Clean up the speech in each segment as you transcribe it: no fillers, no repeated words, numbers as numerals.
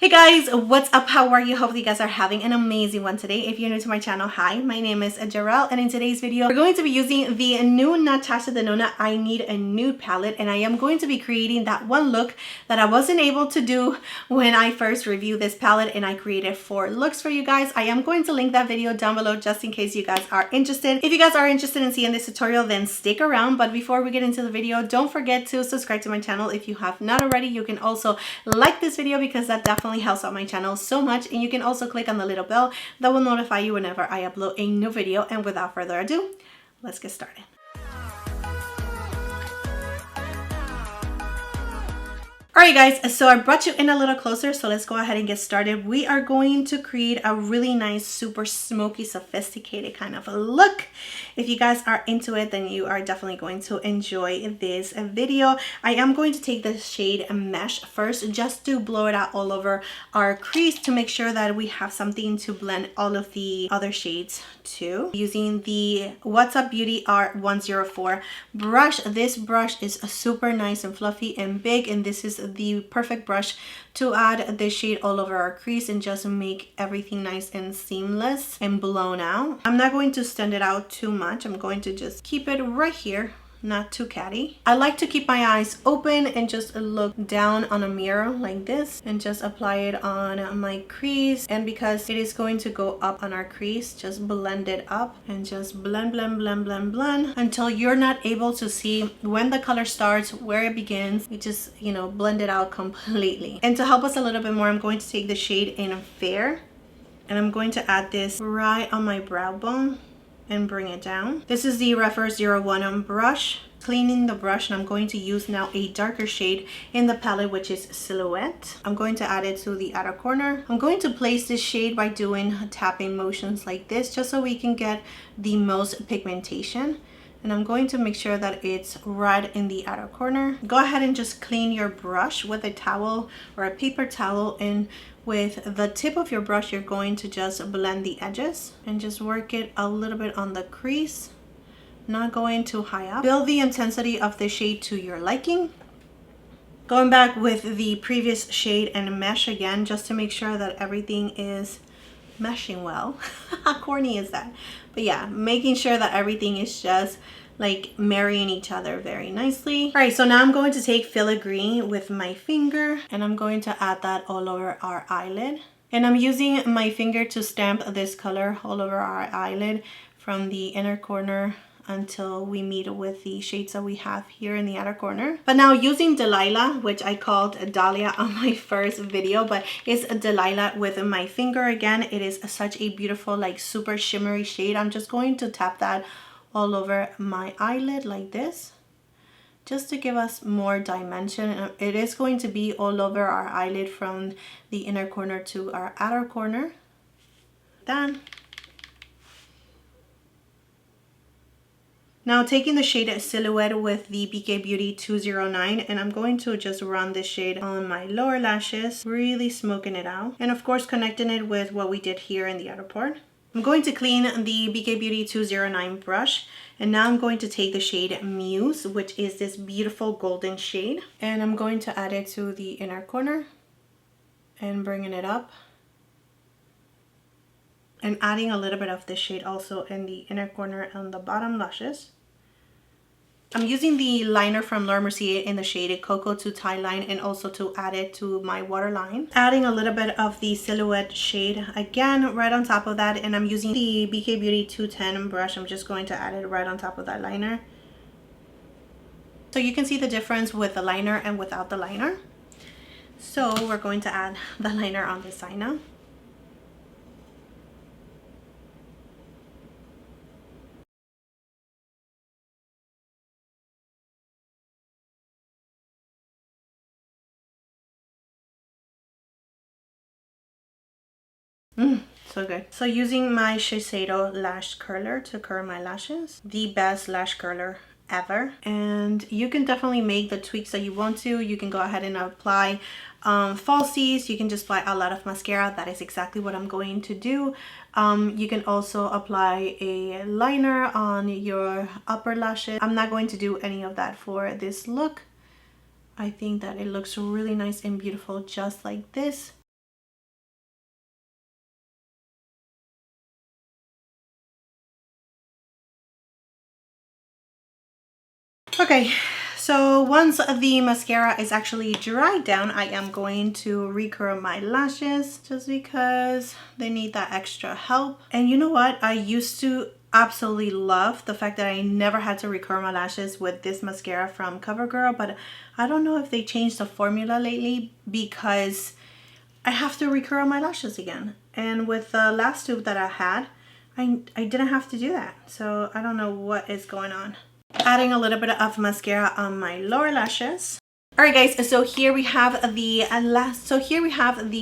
Hey guys, what's up? How are you? Hopefully you guys are having an amazing one today. If you're new to my channel, hi, my name is Jarrell, and in today's video we're going to be using the new Natasha Denona I Need a Nude palette, and I am going to be creating that one look that I wasn't able to do when I first reviewed this palette, and I created 4 looks for you guys. I am going to link that video down below just in case you guys are interested. If you guys are interested in seeing this tutorial, then stick around. But before we get into the video, don't forget to subscribe to my channel if you have not already. You can also like this video because that definitely helps out my channel so much, and you can also click on the little bell that will notify you whenever I upload a new video. And without further ado, let's get started. Alright guys, so I brought you in a little closer, so let's go ahead and get started. We are going to create a really nice, super smoky, sophisticated kind of a look. If you guys are into it, then you are definitely going to enjoy this video. I am going to take the shade Mesh first, just to blow it out all over our crease to make sure that we have something to blend all of the other shades to. Using the What's Up Beauty R104 brush. This brush is super nice and fluffy and big, and this is the perfect brush to add the shade all over our crease and just make everything nice and seamless and blown out. I'm not going to stand it out too much. I'm going to just keep it right here, not too catty. I like to keep my eyes open and just look down on a mirror like this and just apply it on my crease. And because it is going to go up on our crease, just blend it up and just blend until you're not able to see when the color starts, where it begins. You just, you know, blend it out completely. And to help us a little bit more, I'm going to take the shade in Fair, and I'm going to add this right on my brow bone and bring it down. This is the Refer 01 brush. Cleaning the brush, and I'm going to use now a darker shade in the palette, which is Silhouette. I'm going to add it to the outer corner. I'm going to place this shade by doing tapping motions like this, just so we can get the most pigmentation. And I'm going to make sure that it's right in the outer corner. Go ahead and just clean your brush with a towel or a paper towel, and with the tip of your brush you're going to just blend the edges and just work it a little bit on the crease, not going too high up. Build the intensity of the shade to your liking. Going back with the previous shade and Mesh again, just to make sure that everything is meshing well. How corny is that? But yeah, making sure that everything is just like marrying each other very nicely. All right, so now I'm going to take filigree with my finger, and I'm going to add that all over our eyelid. And I'm using my finger to stamp this color all over our eyelid from the inner corner until we meet with the shades that we have here in the outer corner. But now using Delilah, which I called Dahlia on my first video, but it's Delilah with my finger again. It is such a beautiful, like super shimmery shade. I'm just going to tap that all over my eyelid like this, just to give us more dimension. It is going to be all over our eyelid from the inner corner to our outer corner. Done. Now taking the shade Silhouette with the BK Beauty 209, and I'm going to just run this shade on my lower lashes, really smoking it out. And of course connecting it with what we did here in the outer part. I'm going to clean the BK Beauty 209 brush, and now I'm going to take the shade Muse, which is this beautiful golden shade. And I'm going to add it to the inner corner and bringing it up. And adding a little bit of this shade also in the inner corner on the bottom lashes. I'm using the liner from MERCIER in the shade Cocoa to Tie Line, and also to add it to my waterline. Adding a little bit of the Silhouette shade again right on top of that, and I'm using the BK Beauty 210 brush. I'm just going to add it right on top of that liner. So you can see the difference with the liner and without the liner. So we're going to add the liner on this side now. So good. So using my Shiseido lash curler to curl my lashes, the best lash curler ever. And you can definitely make the tweaks that you want to. You can go ahead and apply falsies. You can just apply a lot of mascara. That is exactly what I'm going to do. You can also apply a liner on your upper lashes. I'm not going to do any of that for this look. I think that it looks really nice and beautiful just like this. Okay, so once the mascara is actually dried down, I am going to recurl my lashes just because they need that extra help. And you know what? I used to absolutely love the fact that I never had to recurl my lashes with this mascara from COVERGIRL, but I don't know if they changed the formula lately because I have to recurl my lashes again. And with the last tube that I had, I didn't have to do that. So I don't know what is going on. Adding a little bit of mascara on my lower lashes. All right, guys, so here we have the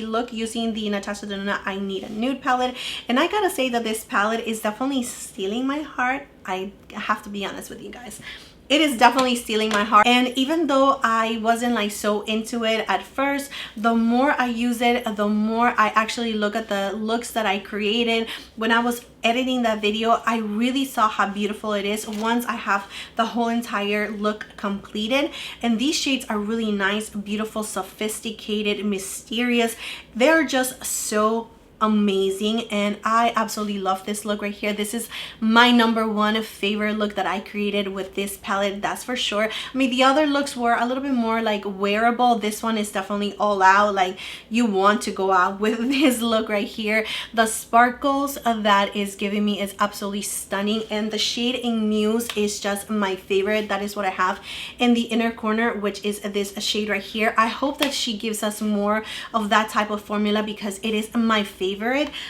look using the Natasha Denona I Need a Nude palette. And I gotta say that this palette is definitely stealing my heart. I have to be honest with you guys. It is definitely stealing my heart, and even though I wasn't like so into it at first, the more I use it, the more I actually look at the looks that I created when I was editing that video. I really saw how beautiful it is once I have the whole entire look completed. And these shades are really nice, beautiful, sophisticated, mysterious. They're just so amazing, and I absolutely love this look right here. This is my #1 favorite look that I created with this palette, that's for sure. I mean, the other looks were a little bit more like wearable. This one is definitely all out, like you want to go out with this look right here. The sparkles that is giving me is absolutely stunning, and the shade in Muse is just my favorite. That is what I have in the inner corner, which is this shade right here. I hope that she gives us more of that type of formula because it is my favorite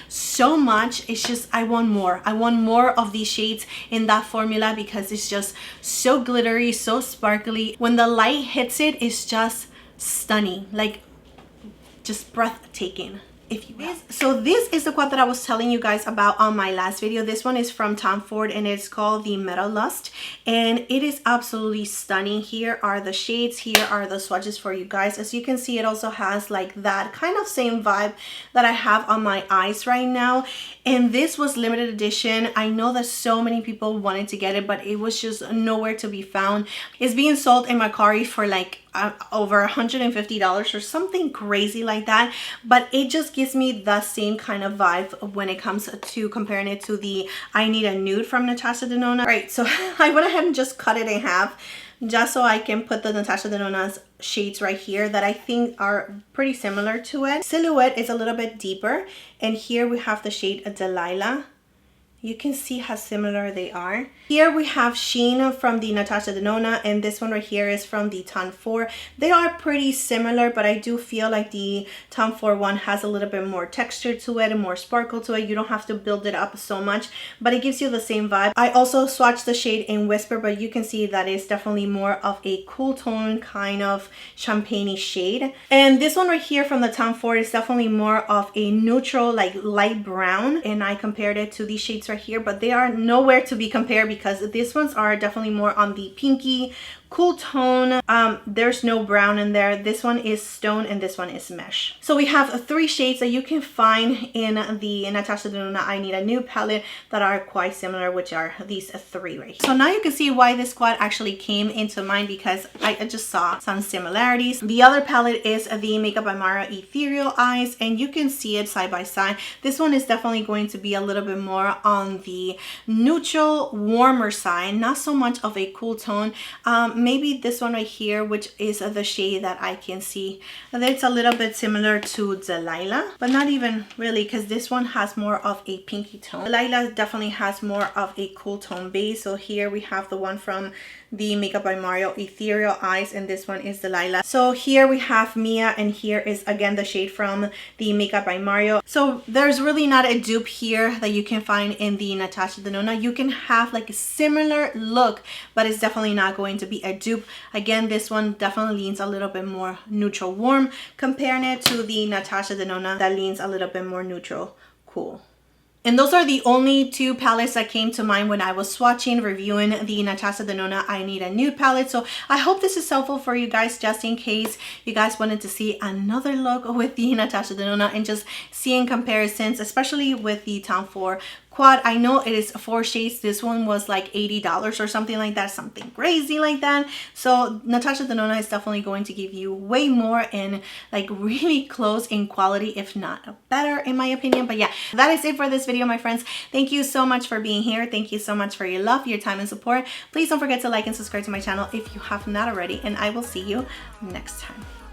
so much. It's just I want more of these shades in that formula because it's just so glittery, so sparkly. When the light hits it, it's just stunning, like just breathtaking, if you will. So this is the quad that I was telling you guys about on my last video. This one is from Tomford and it's called the Metalust, and it is absolutely stunning. Here are the shades, here are the swatches for you guys. As you can see, it also has like that kind of same vibe that I have on my eyes right now, and this was limited edition. I know that so many people wanted to get it, but it was just nowhere to be found. It's being sold in Mercari for like over $150 or something crazy like that, but it just gives me the same kind of vibe when it comes to comparing it to the I Need a Nude from Natasha Denona. All right, so I went ahead and just cut it in half just so I can put the Natasha Denona's shades right here that I think are pretty similar to it. Silhouette is a little bit deeper, and here we have the shade Delilah. You can see how similar they are. Here we have Sheen from the Natasha Denona, and this one right here is from the Tomford. They are pretty similar, but I do feel like the Tomford one has a little bit more texture to it and more sparkle to it. You don't have to build it up so much, but it gives you the same vibe. I also swatched the shade in Whisper, but you can see that it's definitely more of a cool tone kind of champagne-y shade. And this one right here from the Tomford is definitely more of a neutral, like light brown, and I compared it to these shades right here, but they are nowhere to be compared because these ones are definitely more on the pinky cool tone. There's no brown in there. This one is Stone and this one is Mesh. So we have 3 shades that you can find in the Natasha Denona I Need a Nude palette that are quite similar, which are these 3 right here. So now you can see why this quad actually came into mind, because I just saw some similarities. The other palette is the Makeup by Mara Ethereal Eyes, and you can see it side by side. This one is definitely going to be a little bit more on the neutral, warmer side, not so much of a cool tone. Maybe this one right here, which is the shade that I can see, it's a little bit similar to Delilah, but not even really, because this one has more of a pinky tone. Delilah definitely has more of a cool tone base. So here we have the one from the Makeup by Mario Ethereal Eyes, and this one is Delilah. So here we have Mia, and here is again the shade from the Makeup by Mario. So there's really not a dupe here that you can find in the Natasha Denona. You can have like a similar look, but it's definitely not going to be a dupe. Again, this one definitely leans a little bit more neutral warm, comparing it to the Natasha Denona that leans a little bit more neutral cool. And those are the only 2 palettes that came to mind when I was swatching, reviewing the Natasha Denona I Need a Nude palette. So I hope this is helpful for you guys, just in case you guys wanted to see another look with the Natasha Denona and just seeing comparisons, especially with the Tomford quad. I know it is 4 shades. This one was like $80 or something like that, something crazy like that. So Natasha Denona is definitely going to give you way more and like really close in quality, if not better in my opinion. But yeah, that is it for this video, my friends. Thank you so much for being here. Thank you so much for your love, your time and support. Please don't forget to like and subscribe to my channel if you have not already, and I will see you next time.